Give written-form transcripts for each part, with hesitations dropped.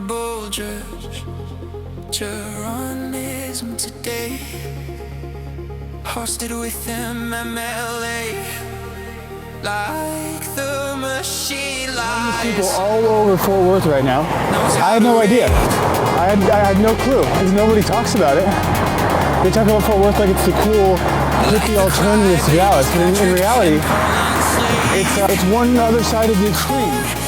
bulges, Geronism today, hosted within MLA, like the machine lies. People all over Fort Worth right now. I had no idea. I had no clue because nobody talks about it. They talk about Fort Worth like it's the cool, hippie alternative to Dallas, but in reality, it's one other side of the extreme.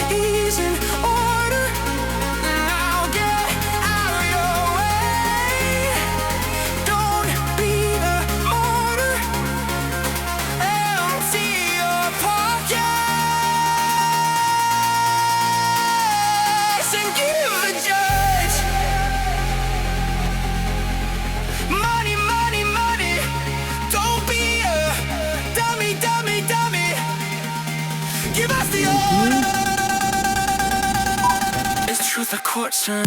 The courts turn.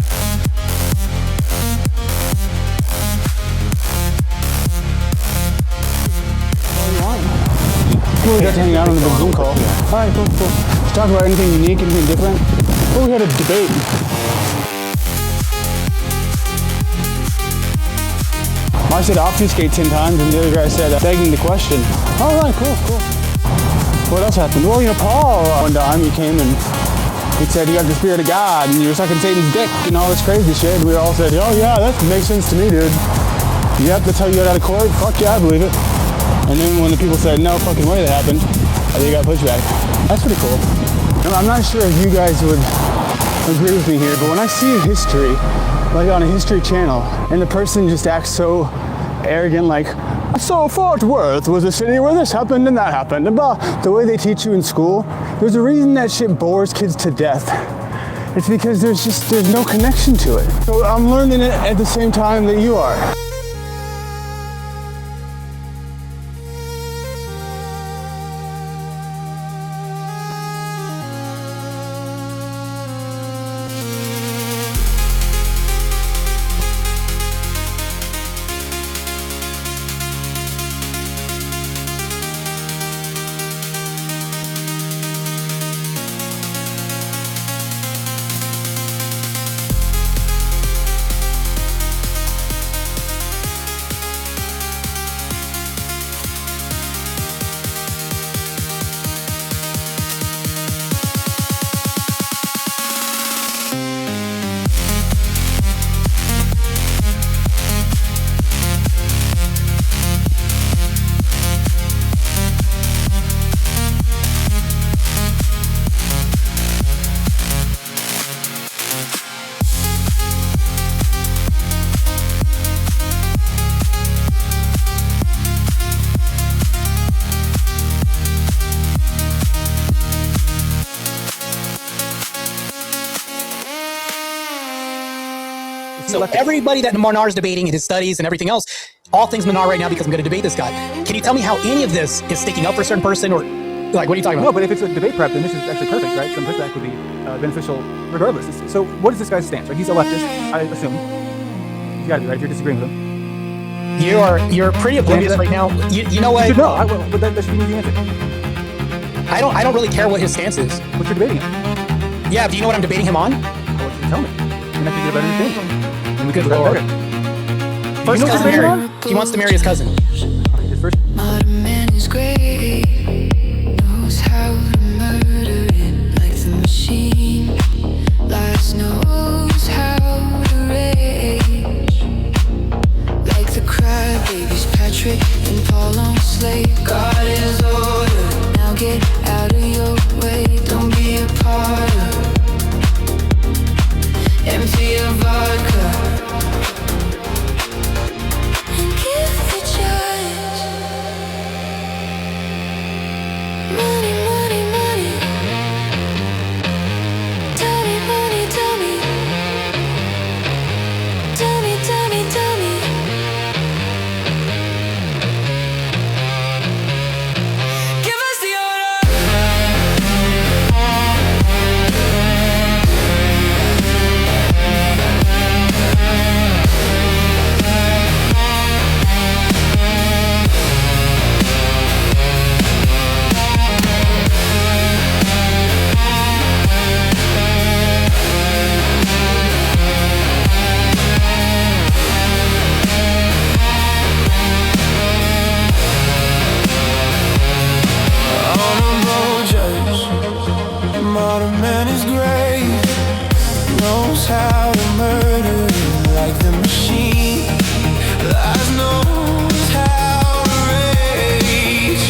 Cool, we got to hang out on the big Zoom call. Alright, cool. Let's talk about anything unique, anything different. Oh, we had a debate. I said obfuscate 10 times, and the other guy said begging the question. Alright, cool. What else happened? Well, Paul, one time he came and he said, you got the spirit of God, and you're sucking Satan's dick, and all this crazy shit. And we all said, oh yeah, that makes sense to me, dude. Yep, that's how you got out of court? Fuck yeah, I believe it. And then when the people said, no fucking way that happened, they got pushback. That's pretty cool. I'm not sure if you guys would agree with me here, but when I see a history, like on a history channel, and the person just acts so arrogant, like, so Fort Worth was a city where this happened and that happened, and blah. The way they teach you in school, there's a reason that shit bores kids to death. It's because there's no connection to it. So I'm learning it at the same time that you are. So everybody that Manar is debating in his studies and everything else, all things Manar right now because I'm going to debate this guy. Can you tell me how any of this is sticking up for a certain person, or like what are you talking about? No, but if it's a debate prep, then this is actually perfect, right? Some pushback would be beneficial regardless. So what is this guy's stance? Right? He's a leftist, I assume. He's got to be, right? If you're disagreeing with him. You're pretty oblivious right now. You know what? You should know. But that should be the answer. I don't really care what his stance is. But you're debating him. Yeah, do you know what I'm debating him on? Well, you tell me. And I can get a better understanding. And we can Good Lord. First cousin married. He wants to marry his cousin. Okay, his first. Not a man is great, knows how to murder it like the machine. Lies knows how to rage, like the crybabies Patrick and Paul on Slade. God is order, now get out of your way. Don't be a part of empty your vodka. knows how to murder it like the machine. Lies knows how to rage.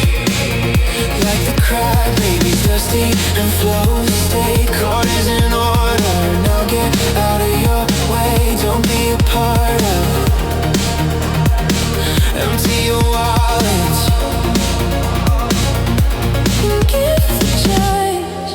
Like the cry, baby, thirsty and flow. Stay caught is in order. Now get out of your way. Don't be a part of. Empty your wallet. Give the judge.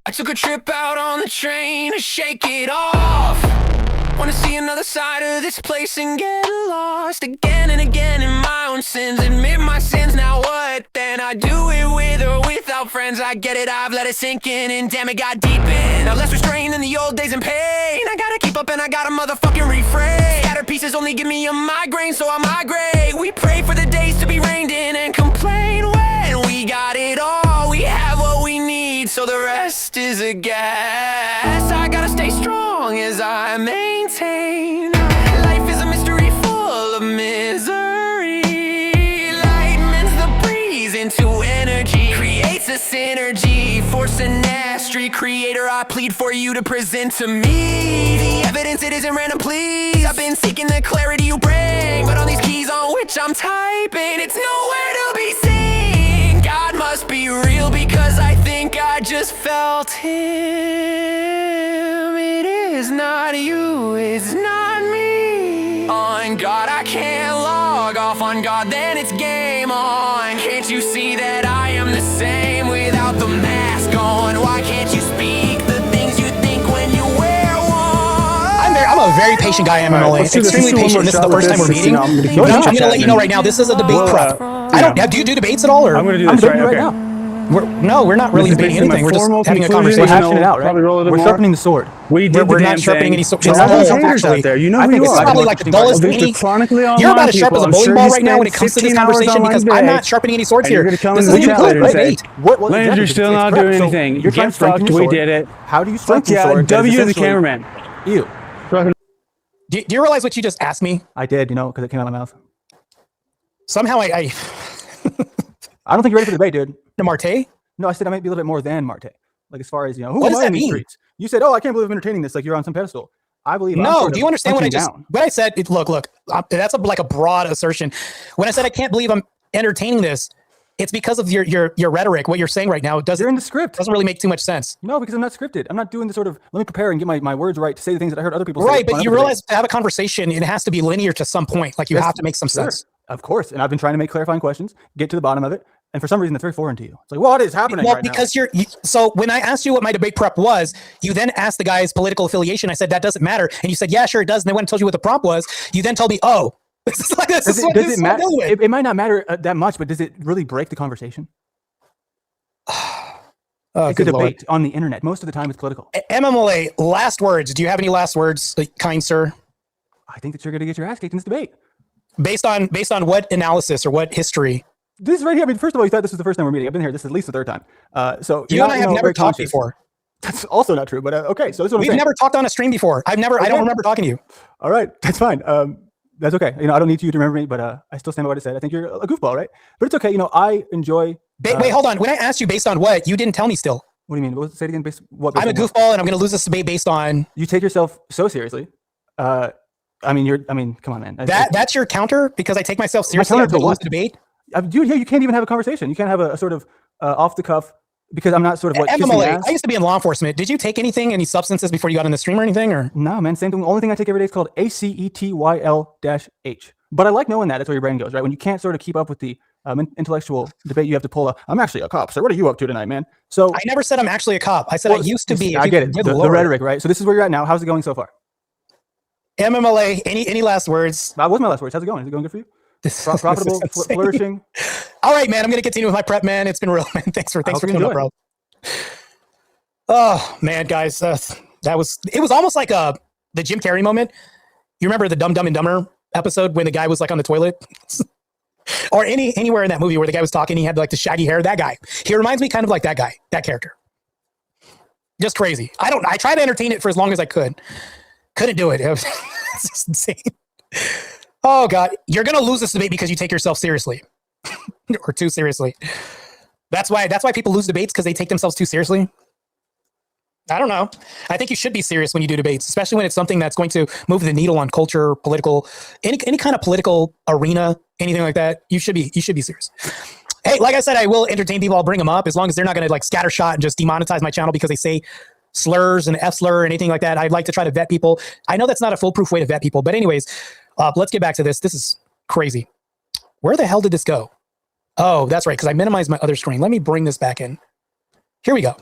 I took a trip out on the train to shake it off. Wanna see another side of this place and get lost again and again in my own sins. Admit my sins, now what? Then I do it with or without friends. I get it, I've let it sink in, and damn it got deep in. Now less restrained than the old days in pain. I gotta keep up and I gotta motherfucking refrain. Scattered pieces only give me a migraine, so I migrate. We pray for the days to be reined in and complain when we got it all. We have what we need, so the rest is a guess. I gotta stay strong as I maintain. Life is a mystery full of misery. Light mends the breeze into energy, creates a synergy, force and mastery. Creator, I plead for you to present to me the evidence, it isn't random, please. I've been seeking the clarity you bring, but on these keys on which I'm typing, it's nowhere to be seen. God must be real, because I think I just felt him. It is not you, it's not me. On God I can't log off, on God then it's game on. Can't you see that I am the same without the mask on? Why can't you speak the things you think when you wear one? I'm a very patient guy, MMLA. Extremely patient. This is the first time we're meeting. I'm gonna let you know right now, this is a debate prep. I don't. Do you do debates at all? Or I'm going to do this right now. We're not really debating anything. We're just having a conversation. We're hashing it out, right? We're sharpening the sword. We did We're not sharpening any sword. There's haters out there. You know who you It's are. probably like the dullest thing. You're about as sharp as a bowling ball right now when it comes to this conversation, because I'm not sharpening any swords here. This is a debate. Lance, you're still not doing anything. You're trying to strengthen your sword. We did it. How do you strengthen your sword? W the cameraman. You. Do you realize what you just asked me? I did, because it came out of my mouth. Somehow I I don't think you're ready for the debate, dude. the Martae? No, I said I might be a little bit more than Martae. Like, as far as, who What am does I that in these mean? streets? You said, I can't believe I'm entertaining this. Like, you're on some pedestal. I believe No, do you understand what I just, down. what I said? Look, that's like a broad assertion. When I said I can't believe I'm entertaining this, It's because of your rhetoric. What you're saying right now You're in the script. doesn't really make too much sense. No, because I'm not scripted. I'm not doing the sort of, let me prepare and get my words right to say the things that I heard other people say. Right, but you realize to have a conversation, it has to be linear to some point. Like you have to make some sense. Of course. And I've been trying to make clarifying questions, get to the bottom of it. And for some reason, that's very foreign to you. It's like, what is happening right now? Because so when I asked you what my debate prep was, you then asked the guy's political affiliation. I said, that doesn't matter. And you said, yeah, sure it does. And then when I told you what the prompt was, you then told me, oh, this is what it matter? It might not matter that much, but does it really break the conversation? It's a debate on the internet. Most of the time it's political. MMLA, last words. Do you have any last words, kind sir? I think that you're going to get your ass kicked in this debate. Based on what analysis or what history? This right here. I mean, first of all, you thought this was the first time we're meeting. I've been here. This is at least the third time. So you and I have never talked before. That's also not true. But okay, so this is what we've never talked on a stream before. I don't remember talking to you. All right, that's fine. That's okay. I don't need you to remember me, but I still stand by what I said. I think you're a goofball, right? But it's okay. I enjoy. Wait, hold on. When I asked you based on what, you didn't tell me still. What do you mean? Say it again. I'm a goofball, and I'm going to lose this debate based on. You take yourself so seriously. Come on, man. That's your counter because I take myself seriously. To lose the debate. Dude, you can't even have a conversation. You can't have a sort of off the cuff because I'm not sort of MMLA. I used to be in law enforcement. Did you take any substances before you got on the stream or anything? Or no, man. Same thing. The only thing I take every day is called ACETYL-H. But I like knowing that. That's where your brain goes, right? When you can't sort of keep up with the intellectual debate, you have to pull I'm actually a cop. So what are you up to tonight, man? So I never said I'm actually a cop. I said I used to be. I get it. The rhetoric, right? So this is where you're at now. How's it going so far? MMLA. Any last words? That was my last words. How's it going? Is it going good for you? Profitable, flourishing. All right, man. I'm going to continue with my prep, man. It's been real, man. Thanks for coming up, bro. Oh man, guys, it was almost like the Jim Carrey moment. You remember the Dumb and Dumber episode when the guy was like on the toilet, or anywhere in that movie where the guy was talking, he had like the shaggy hair. That guy, he reminds me kind of like that guy, that character. Just crazy. I tried to entertain it for as long as I could. Couldn't do it. It was just insane. Oh God, you're gonna lose this debate because you take yourself seriously, or too seriously. That's why people lose debates, because they take themselves too seriously. I don't know. I think you should be serious when you do debates, especially when it's something that's going to move the needle on culture, political, any kind of political arena, anything like that. You should be serious. Hey, like I said, I will entertain people. I'll bring them up as long as they're not going to like scattershot and just demonetize my channel because they say slurs and F slur or anything like that. I'd like to try to vet people. I know that's not a foolproof way to vet people, but anyways, let's get back to this. This is crazy. Where the hell did this go? Oh, that's right, because I minimized my other screen. Let me bring this back in. Here we go.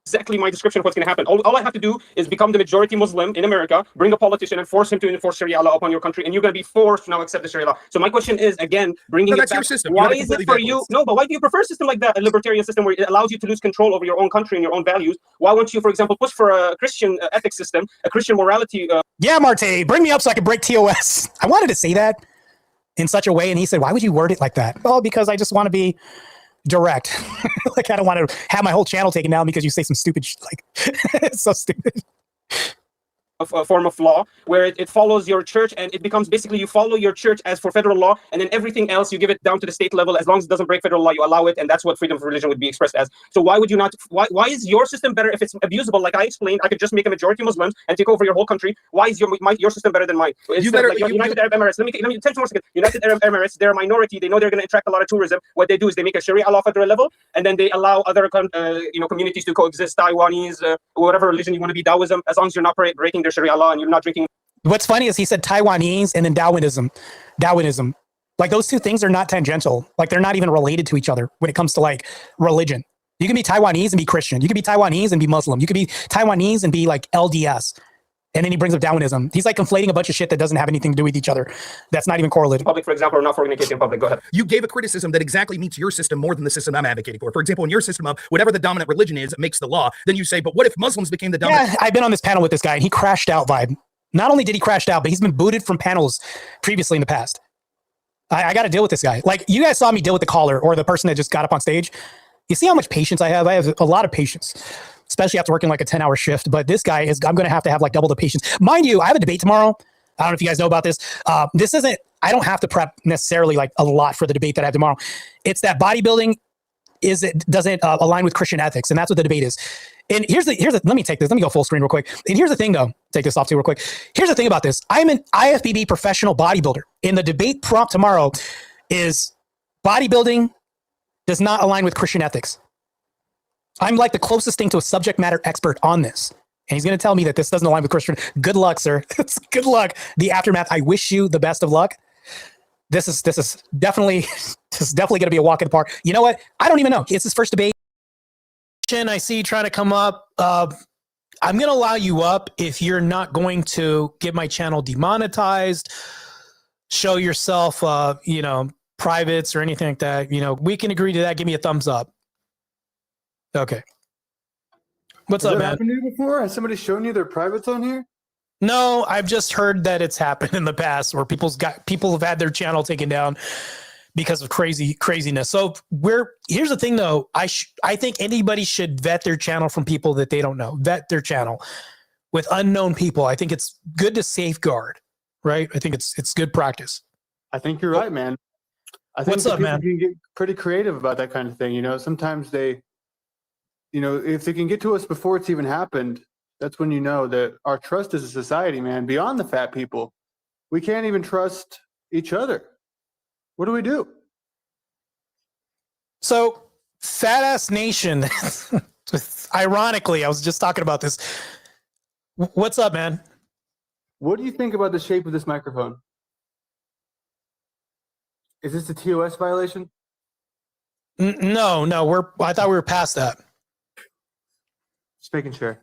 Exactly my description of what's going to happen. All I have to do is become the majority Muslim in America, bring a politician and force him to enforce Sharia law upon your country, and you're going to be forced to now accept the Sharia law. So my question is, again, bringing it back, your system. Why is it for you? No, but why do you prefer a system like that, a libertarian system where it allows you to lose control over your own country and your own values? Why won't you, for example, push for a Christian ethics system, a Christian morality? Yeah, Martae, bring me up so I can break TOS. I wanted to say that in such a way, and he said, why would you word it like that? Well, because I just want to be direct. Like, I don't want to have my whole channel taken down because you say some stupid like it's so stupid. A form of law where it follows your church, and it becomes basically you follow your church as for federal law, and then everything else you give it down to the state level. As long as it doesn't break federal law, you allow it, and that's what freedom of religion would be expressed as. So why would you not? Why is your system better if it's abusable? Like I explained, I could just make a majority Muslims and take over your whole country. Why is your system better than mine? United Arab Emirates. Let me 10 more seconds. United Arab Emirates, they're a minority. They know they're going to attract a lot of tourism. What they do is they make a Sharia law federal level, and then they allow other communities to coexist. Taiwanese, whatever religion you want to be, Taoism, as long as you're not breaking their Sharia law and you're not drinking. What's funny is he said Taiwanese and then Darwinism. Like those two things are not tangential. Like they're not even related to each other when it comes to like religion. You can be Taiwanese and be Christian. You can be Taiwanese and be Muslim. You could be Taiwanese and be like LDS. And then he brings up Darwinism. He's like conflating a bunch of shit that doesn't have anything to do with each other. That's not even correlated. Public, for example, or not for organization in public. Go ahead. You gave a criticism that exactly meets your system more than the system I'm advocating for. For example, in your system of whatever the dominant religion is makes the law. Then you say, but what if Muslims became the dominant? Yeah, I've been on this panel with this guy and he crashed out vibe. Not only did he crash out, but he's been booted from panels previously in the past. I got to deal with this guy. Like you guys saw me deal with the caller or the person that just got up on stage. You see how much patience I have? I have a lot of patience, especially after working like a 10-hour shift. But this guy I'm going to have like double the patience. Mind you, I have a debate tomorrow. I don't know if you guys know about this. I don't have to prep necessarily like a lot for the debate that I have tomorrow. It's that bodybuilding doesn't align with Christian ethics. And that's what the debate is. And here's the, let me take this. Let me go full screen real quick. And here's the thing though, take this off too real quick. Here's the thing about this. I'm an IFBB professional bodybuilder. And the debate prompt tomorrow is bodybuilding does not align with Christian ethics. I'm like the closest thing to a subject matter expert on this. And he's going to tell me that this doesn't align with Christian. Good luck, sir. Good luck. The aftermath. I wish you the best of luck. This is definitely going to be a walk in the park. You know what? I don't even know. It's his first debate. I see trying to come up. I'm going to allow you up if you're not going to get my channel demonetized, show yourself, privates or anything like that. We can agree to that. Give me a thumbs up. Okay. What's up, Has that man? happened to you before? Has somebody shown you their privates on here? No, I've just heard that it's happened in the past where people have had their channel taken down because of craziness. So here's the thing though. I think anybody should vet their channel from people that they don't know. Vet their channel with unknown people. I think it's good to safeguard, right? I think it's good practice. I think you're right, man. I think What's up, man? Can get pretty creative about that kind of thing. Sometimes they, if they can get to us before it's even happened, that's when you know that our trust as a society, man, beyond the fat people, we can't even trust each other. What do we do? So, Fat Ass Nation, ironically, I was just talking about this. What's up, man? What do you think about the shape of this microphone? Is this a TOS violation? No, I thought we were past that. Just making sure.